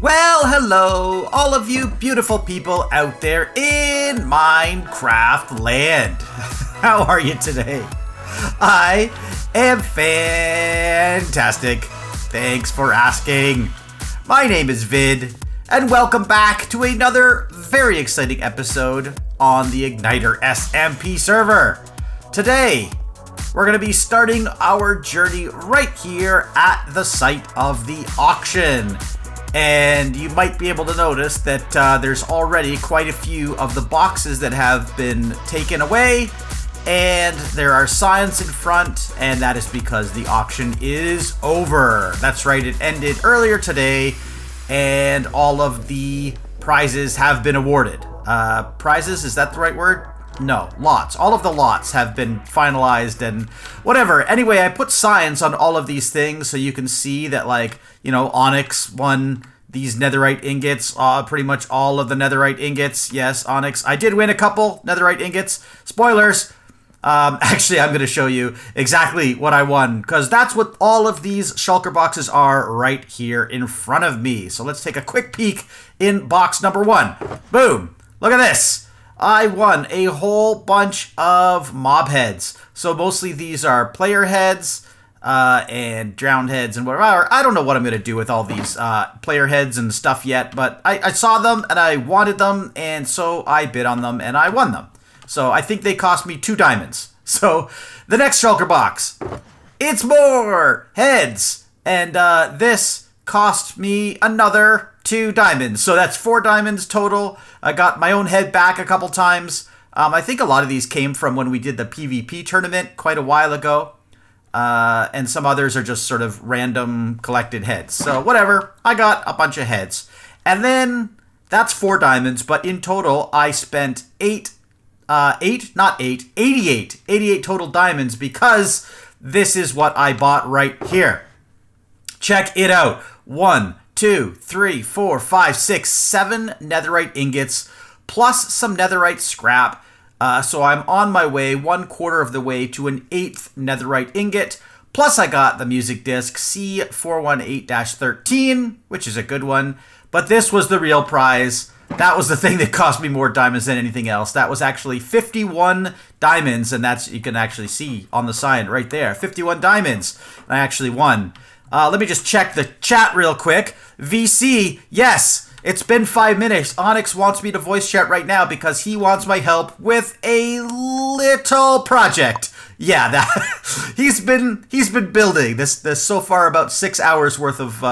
Well, hello, all of you beautiful people out there in Minecraft land. How are you today? I am fantastic. Thanks for asking. My name is Vid, and welcome back to another very exciting episode on the IgnitorSMP server. Today, we're going to be starting our journey right here at the site of the auction. And you might be able to notice that there's already quite a few of the boxes that have been taken away. And there are signs in front, and that is because the auction is over. That's right, it ended earlier today, and all of the prizes have been awarded. Prizes, is that the right word? No, lots. All of the lots have been finalized and whatever. Anyway, I put signs on all of these things so you can see that, like, you know, Onyxx won these netherite ingots, pretty much all of the netherite ingots. Yes, Onyxx. I did win a couple netherite ingots. Spoilers. Actually, I'm going to show you exactly what I won, because that's what all of these shulker boxes are right here in front of me. So let's take a quick peek in box number 1. Boom. Look at this. I won a whole bunch of mob heads. So mostly these are player heads and drowned heads and whatever. I don't know what I'm going to do with all these player heads and stuff yet, but I saw them and I wanted them, and so I bid on them and I won them. So I think they cost me 2 diamonds. So the next shulker box, it's more heads, and this cost me another 2 diamonds. So that's 4 diamonds total. I got my own head back a couple times. I think a lot of these came from when we did the PvP tournament quite a while ago. And some others are just sort of random collected heads. So whatever, I got a bunch of heads. And then that's 4 diamonds, but in total I spent 88 total diamonds, because this is what I bought right here. Check it out. 1, 2, 3, 4, 5, 6, 7 netherite ingots, plus some netherite scrap. So I'm on my way, 1/4 of the way to an 8th netherite ingot. Plus I got the music disc C418-13, which is a good one. But this was the real prize. That was the thing that cost me more diamonds than anything else. That was actually 51 diamonds, and that's, you can actually see on the sign right there, 51 diamonds. And I actually won. Let me just check the chat real quick. VC, yes, it's been 5 minutes. Onyxx wants me to voice chat right now because he wants my help with a little project. Yeah, that he's been building this so far about 6 hours worth of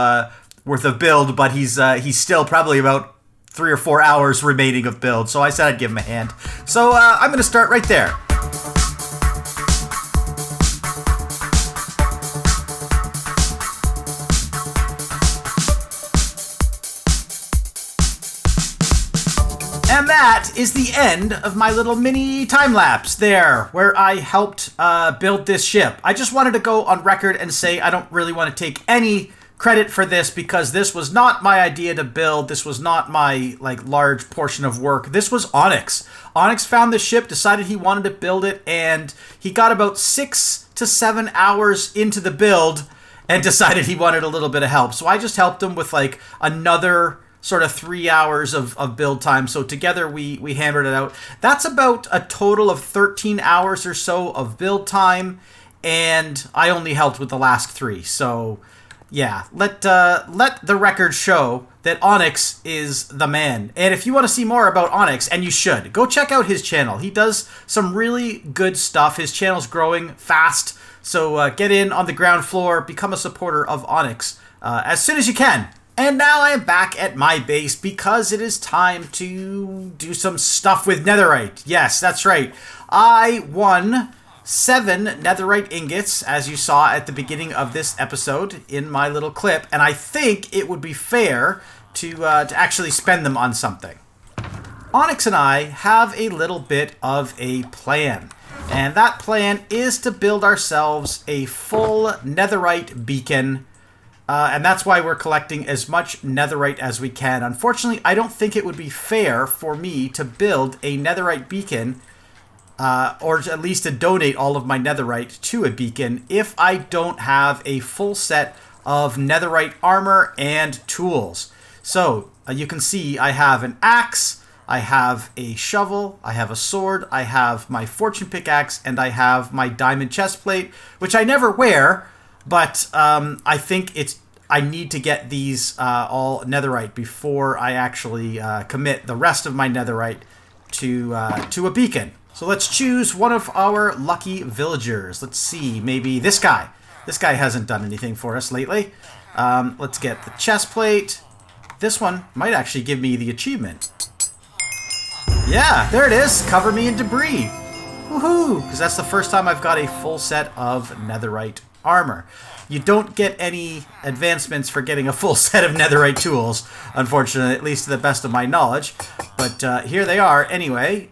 build, but he's still probably about 3 or 4 hours remaining of build. So I said I'd give him a hand. So I'm going to start right there. And that is the end of my little mini time-lapse there, where I helped build this ship. I just wanted to go on record and say I don't really want to take any credit for this, because this was not my idea to build. This was not my large portion of work. This was Onyxx. Onyxx found the ship, decided he wanted to build it, and he got about 6 to 7 hours into the build and decided he wanted a little bit of help. So I just helped him with another sort of 3 hours of build time. So together we hammered it out. That's about a total of 13 hours or so of build time, and I only helped with the last 3. So yeah, let the record show that Onyxx is the man. And if you want to see more about Onyxx, and you should, go check out his channel. He does some really good stuff. His channel's growing fast. So get in on the ground floor, become a supporter of Onyxx as soon as you can. And now I am back at my base because it is time to do some stuff with netherite. Yes, that's right. I won 7 netherite ingots, as you saw at the beginning of this episode in my little clip, and I think it would be fair to actually spend them on something. Onyxx and I have a little bit of a plan, and that plan is to build ourselves a full netherite beacon. And that's why we're collecting as much netherite as we can. Unfortunately, I don't think it would be fair for me to build a netherite beacon, or at least to donate all of my netherite to a beacon, if I don't have a full set of netherite armor and tools. So you can see I have an axe, I have a shovel, I have a sword, I have my fortune pickaxe, and I have my diamond chest plate, which I never wear, but I think I need to get these all netherite before I actually commit the rest of my netherite to a beacon. So let's choose one of our lucky villagers. Let's see, maybe this guy. This guy hasn't done anything for us lately. Let's get the chest plate. This one might actually give me the achievement. Yeah, there it is. Cover me in debris. Woohoo! Because that's the first time I've got a full set of netherite armor. You don't get any advancements for getting a full set of netherite tools, unfortunately, at least to the best of my knowledge. But here they are anyway.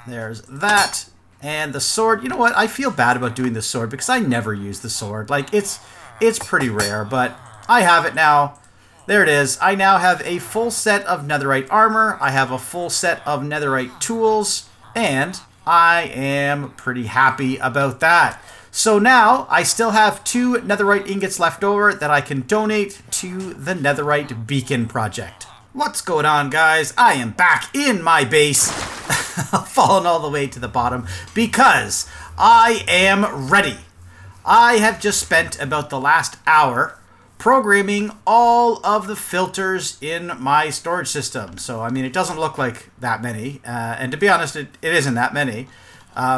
There's that. And the sword. You know what? I feel bad about doing the sword because I never use the sword. Like, it's pretty rare, but I have it now. There it is. I now have a full set of netherite armor. I have a full set of netherite tools. And I am pretty happy about that. So now I still have 2 netherite ingots left over that I can donate to the netherite beacon project. What's going on, guys? I am back in my base. Fallen all the way to the bottom because I am ready. I have just spent about the last hour programming all of the filters in my storage system. So, I mean, it doesn't look like that many. And to be honest, it isn't that many.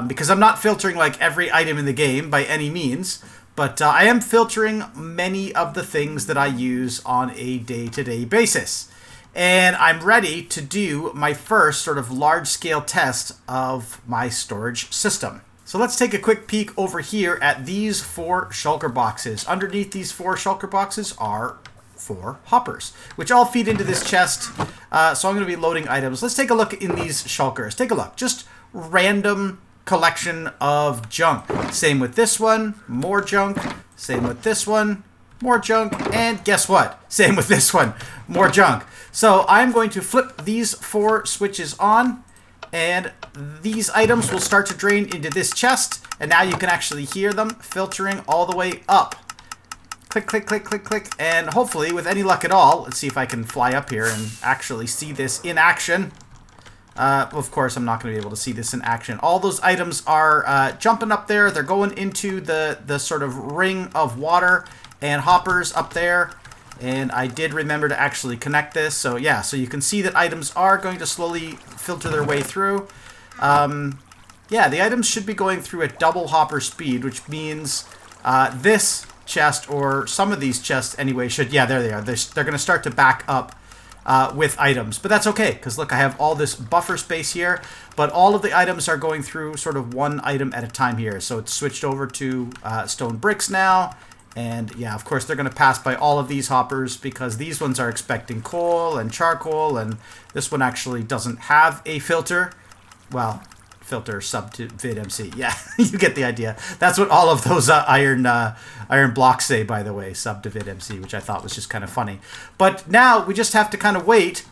Because I'm not filtering like every item in the game by any means. But I am filtering many of the things that I use on a day-to-day basis. And I'm ready to do my first sort of large-scale test of my storage system. So let's take a quick peek over here at these 4 shulker boxes. Underneath these 4 shulker boxes are 4 hoppers, which all feed into this chest. So I'm going to be loading items. Let's take a look in these shulkers. Take a look. Just random collection of junk. Same with this one. More junk. Same with this one. More junk. And guess what? Same with this one. More junk. So I'm going to flip these 4 switches on, and these items will start to drain into this chest, and now you can actually hear them filtering all the way up. Click, click, click, click, click, and hopefully, with any luck at all, let's see if I can fly up here and actually see this in action. Of course, I'm not going to be able to see this in action. All those items are jumping up there. They're going into the sort of ring of water and hoppers up there. And I did remember to actually connect this. So yeah, so you can see that items are going to slowly filter their way through. Yeah, the items should be going through at double hopper speed, which means this chest, or some of these chests anyway, should, yeah, there they are. They're going to start to back up with items. But that's okay, because look, I have all this buffer space here, but all of the items are going through sort of one item at a time here. So it's switched over to stone bricks now. And yeah, of course, they're going to pass by all of these hoppers because these ones are expecting coal and charcoal, and this one actually doesn't have a filter. Well, filter sub to VidMC. Yeah, you get the idea. That's what all of those iron blocks say, by the way, sub to VidMC, which I thought was just kind of funny. But now we just have to kind of wait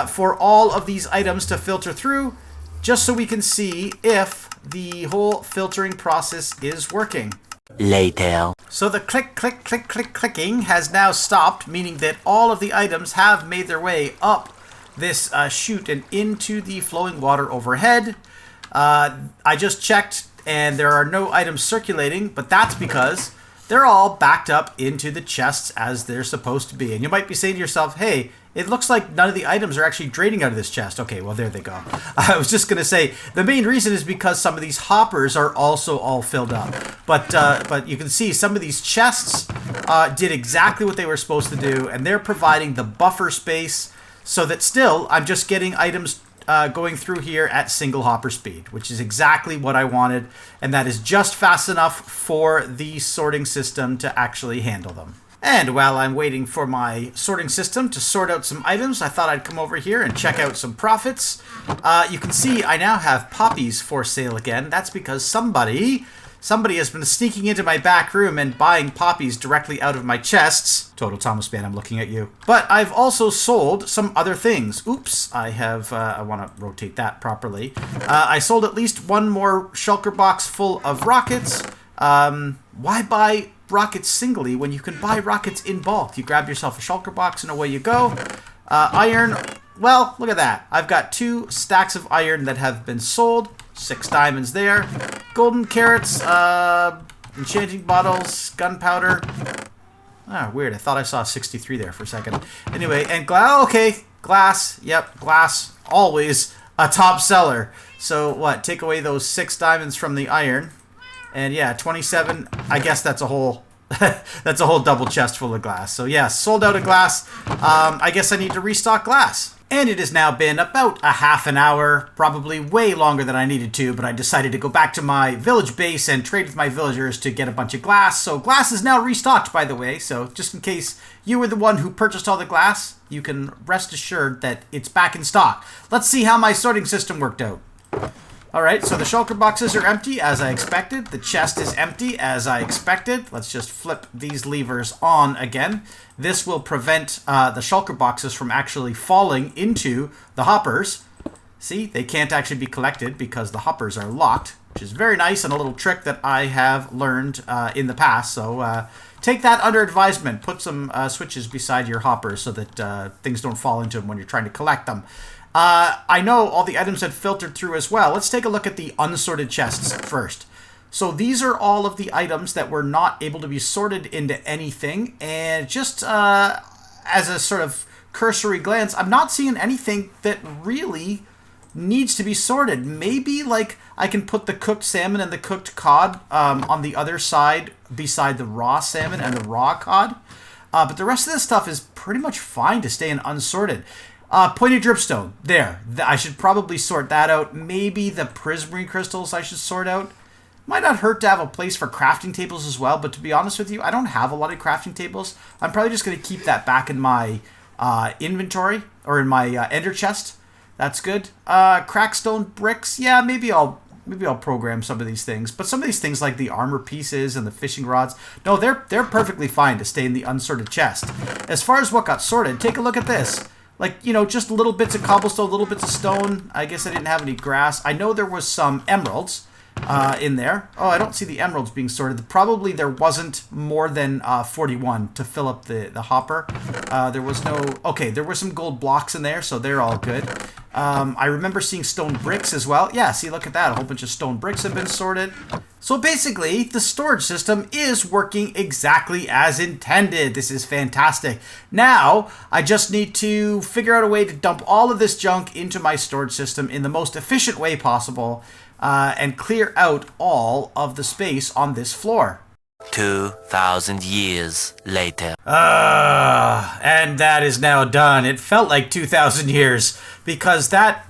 for all of these items to filter through, just so we can see if the whole filtering process is working. Later. So the click, click, click, click, clicking has now stopped, meaning that all of the items have made their way up this chute and into the flowing water overhead. I just checked, and there are no items circulating, but that's because they're all backed up into the chests as they're supposed to be. And you might be saying to yourself, hey, it looks like none of the items are actually draining out of this chest. Okay, well, there they go. I was just going to say, the main reason is because some of these hoppers are also all filled up. But you can see some of these chests did exactly what they were supposed to do, and they're providing the buffer space so that still I'm just getting items going through here at single hopper speed, which is exactly what I wanted, and that is just fast enough for the sorting system to actually handle them. And while I'm waiting for my sorting system to sort out some items, I thought I'd come over here and check out some profits. You can see I now have poppies for sale again. That's because somebody has been sneaking into my back room and buying poppies directly out of my chests. Total Thomas man, I'm looking at you. But I've also sold some other things. Oops, I want to rotate that properly. I sold at least one more shulker box full of rockets. Why buy rockets singly when you can buy rockets in bulk? You grab yourself a shulker box and away you go. Iron, well, look at that. I've got 2 stacks of iron that have been sold. 6 diamonds there. Golden carrots, enchanting bottles, gunpowder. Ah, weird. I thought I saw 63 there for a second. Anyway, and glass. Okay, glass. Yep, glass. Always a top seller. So what? Take away those 6 diamonds from the iron, and yeah, 27. I guess that's a whole. That's a whole double chest full of glass. So yeah, sold out of glass. I guess I need to restock glass. And it has now been about a half an hour, probably way longer than I needed to, but I decided to go back to my village base and trade with my villagers to get a bunch of glass. So glass is now restocked, by the way. So just in case you were the one who purchased all the glass, you can rest assured that it's back in stock. Let's see how my sorting system worked out. Alright, so the shulker boxes are empty, as I expected. The chest is empty, as I expected. Let's just flip these levers on again. This will prevent the shulker boxes from actually falling into the hoppers. See, they can't actually be collected because the hoppers are locked, which is very nice and a little trick that I have learned in the past. So take that under advisement. Put some switches beside your hoppers so that things don't fall into them when you're trying to collect them. I know all the items had filtered through as well. Let's take a look at the unsorted chests first. So these are all of the items that were not able to be sorted into anything. And just as a sort of cursory glance, I'm not seeing anything that really needs to be sorted. Maybe like I can put the cooked salmon and the cooked cod on the other side beside the raw salmon and the raw cod. But the rest of this stuff is pretty much fine to stay in unsorted. Pointed dripstone. There. I should probably sort that out. Maybe the prismarine crystals I should sort out. Might not hurt to have a place for crafting tables as well, but to be honest with you, I don't have a lot of crafting tables. I'm probably just going to keep that back in my inventory, or in my ender chest. That's good. Crackstone bricks. Yeah, maybe I'll program some of these things. But some of these things like the armor pieces and the fishing rods, no, they're perfectly fine to stay in the unsorted chest. As far as what got sorted, take a look at this. Like, you know, just little bits of cobblestone, little bits of stone. I guess I didn't have any grass. I know there was some emeralds in there. Oh, I don't see the emeralds being sorted. Probably there wasn't more than 41 to fill up the hopper. There was no... Okay, there were some gold blocks in there, so they're all good. I remember seeing stone bricks as well. Yeah, see, look at that. A whole bunch of stone bricks have been sorted. So basically, the storage system is working exactly as intended. This is fantastic. Now, I just need to figure out a way to dump all of this junk into my storage system in the most efficient way possible and clear out all of the space on this floor. 2,000 years later. And that is now done. It felt like 2,000 years because that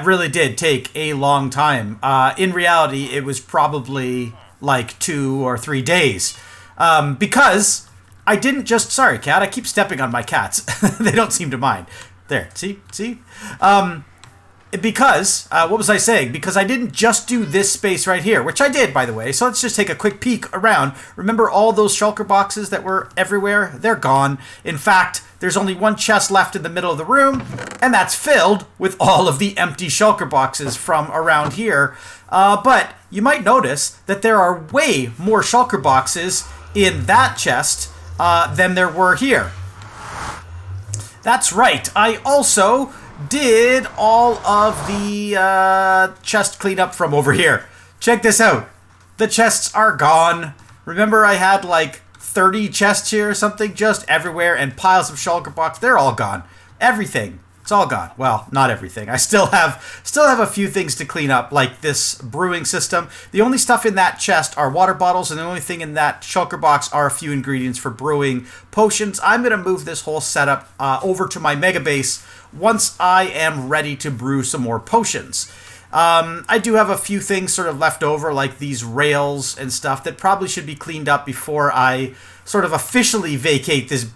really did take a long time. In reality, it was probably like 2 or 3 days. Because I didn't just... Sorry, cat. I keep stepping on my cats. They don't seem to mind. There. See? Because, what was I saying? Because I didn't just do this space right here, which I did, by the way. So let's just take a quick peek around. Remember all those shulker boxes that were everywhere? They're gone. In fact, there's only one chest left in the middle of the room, and that's filled with all of the empty shulker boxes from around here. But you might notice that there are way more shulker boxes in that chest than there were here. That's right. I also did all of the chest cleanup from over here. Check this out. The chests are gone. Remember I had like 30 chests here or something just everywhere and piles of shulker box. They're all gone. Everything. It's all gone. Well, not everything. I still have a few things to clean up, like this brewing system. The only stuff in that chest are water bottles, and the only thing in that shulker box are a few ingredients for brewing potions. I'm going to move this whole setup over to my mega base once I am ready to brew some more potions. I do have a few things sort of left over, like these rails and stuff that probably should be cleaned up before I sort of officially vacate this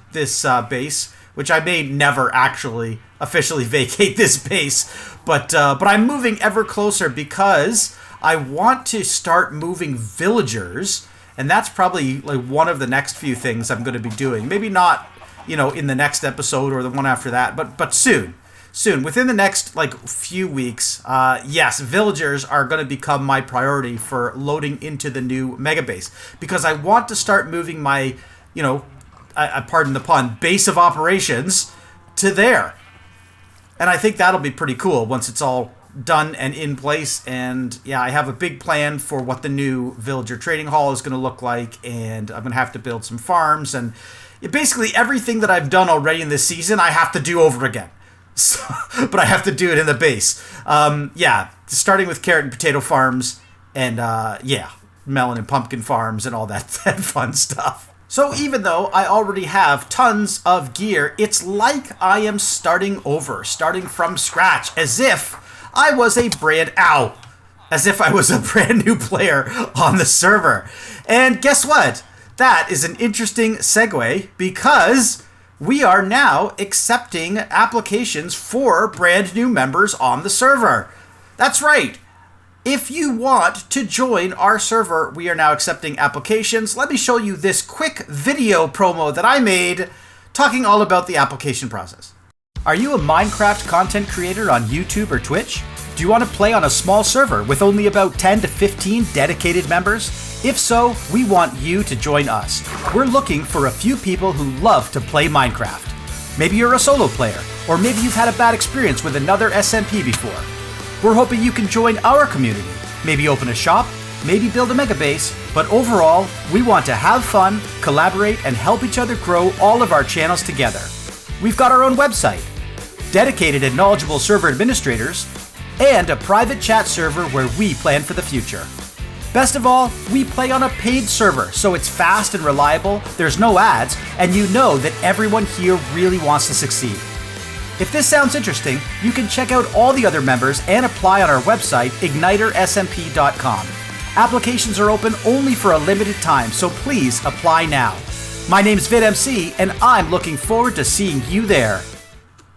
base, which I may never actually officially vacate this base. But I'm moving ever closer because I want to start moving villagers, and that's probably like one of the next few things I'm going to be doing. Maybe not, you know, in the next episode or the one after that, but soon. Soon, within the next like few weeks, yes, villagers are going to become my priority for loading into the new mega base, because I want to start moving my, you know, pardon the pun, base of operations to there. And I think that'll be pretty cool once it's all done and in place. And yeah, I have a big plan for what the new villager trading hall is going to look like, and I'm going to have to build some farms, and basically everything that I've done already in this season I have to do over again. So, but I have to do it in the base. Yeah, starting with carrot and potato farms, and yeah, melon and pumpkin farms and all that fun stuff. So even though I already have tons of gear, it's like I am starting over, starting from scratch, as if I was a brand new player on the server. And guess what? That is an interesting segue, because we are now accepting applications for brand new members on the server. That's right. If you want to join our server, we are now accepting applications. Let me show you this quick video promo that I made talking all about the application process. Are you a Minecraft content creator on YouTube or Twitch? Do you want to play on a small server with only about 10 to 15 dedicated members? If so, we want you to join us. We're looking for a few people who love to play Minecraft. Maybe you're a solo player, or maybe you've had a bad experience with another SMP before. We're hoping you can join our community, maybe open a shop, maybe build a mega base, but overall, we want to have fun, collaborate, and help each other grow all of our channels together. We've got our own website, dedicated and knowledgeable server administrators, and a private chat server where we plan for the future. Best of all, we play on a paid server, so it's fast and reliable, there's no ads, and you know that everyone here really wants to succeed. If this sounds interesting, you can check out all the other members and apply on our website, IgnitorSMP.com. Applications are open only for a limited time, so please apply now. My name's VidMC, and I'm looking forward to seeing you there.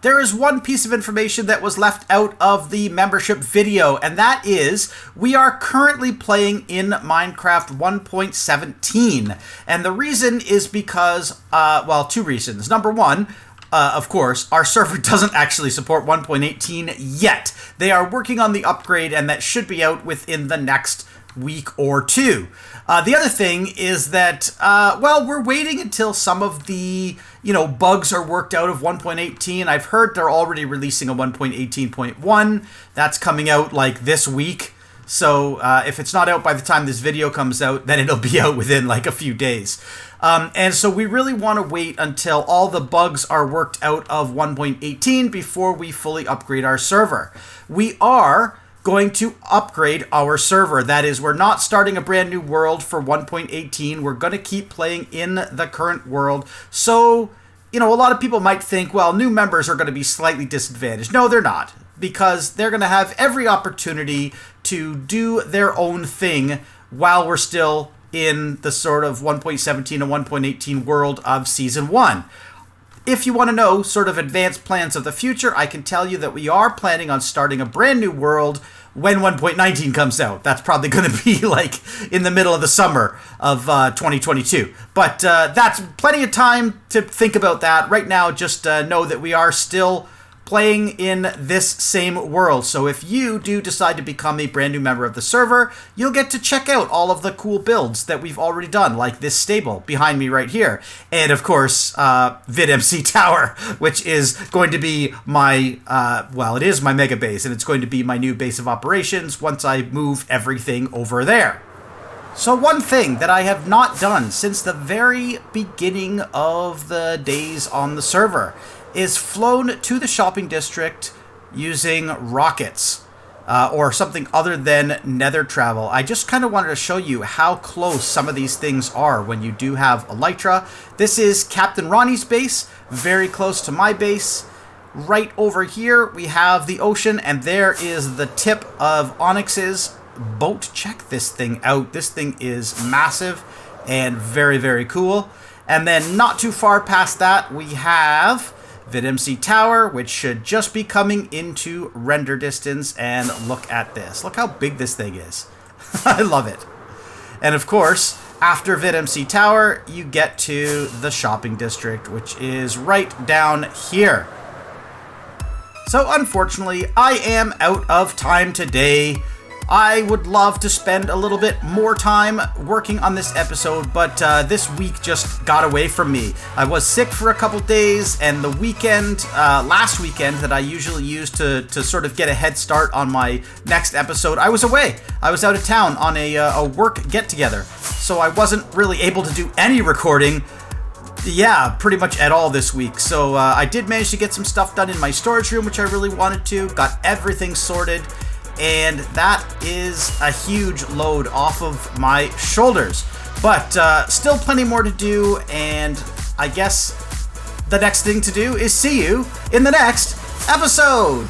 There is one piece of information that was left out of the membership video, and that is we are currently playing in Minecraft 1.17. And the reason is because, well, two reasons. Number one, of course, our server doesn't actually support 1.18 yet. They are working on the upgrade, and that should be out within the next week or two. The other thing is that, well, we're waiting until some of the, bugs are worked out of 1.18. I've heard they're already releasing a 1.18.1. That's coming out like this week. So if it's not out by the time this video comes out, then it'll be out within like a few days. And so we really want to wait until all the bugs are worked out of 1.18 before we fully upgrade our server. We are going to upgrade our server. That is, we're not starting a brand new world for 1.18. We're going to keep playing in the current world. So, a lot of people might think, well, new members are going to be slightly disadvantaged. No, they're not, because they're going to have every opportunity to do their own thing while we're still in the sort of 1.17 and 1.18 world of Season 1. If you want to know sort of advanced plans of the future, I can tell you that we are planning on starting a brand new world when 1.19 comes out. That's probably going to be like in the middle of the summer of 2022. But that's plenty of time to think about that. Right now, just know that we are still playing in this same world. So if you do decide to become a brand new member of the server, you'll get to check out all of the cool builds that we've already done, like this stable behind me right here. And of course, VidMC Tower, which is going to be my, well, it is my mega base, and it's going to be my new base of operations once I move everything over there. So one thing that I have not done since the very beginning of the days on the server is flown to the shopping district using rockets or something other than nether travel. I just kind of wanted to show you how close some of these things are when you do have elytra. This is Captain Ronnie's base, very close to my base. Right over here we have the ocean, and there is the tip of Onyxx's boat. Check this thing out. This thing is massive and very, very cool. And then not too far past that we have VidMC Tower, which should just be coming into render distance. And look at this. Look how big this thing is. I love it. And of course, after VidMC Tower, you get to the shopping district, which is right down here. So unfortunately, I am out of time today. I would love to spend a little bit more time working on this episode, but this week just got away from me. I was sick for a couple days, and the weekend, last weekend that I usually use to sort of get a head start on my next episode, I was away. I was out of town on a work get-together, so I wasn't really able to do any recording. Yeah, pretty much at all this week. So I did manage to get some stuff done in my storage room, which I really wanted to. Got everything sorted. And that is a huge load off of my shoulders. But still plenty more to do, and I guess the next thing to do is see you in the next episode.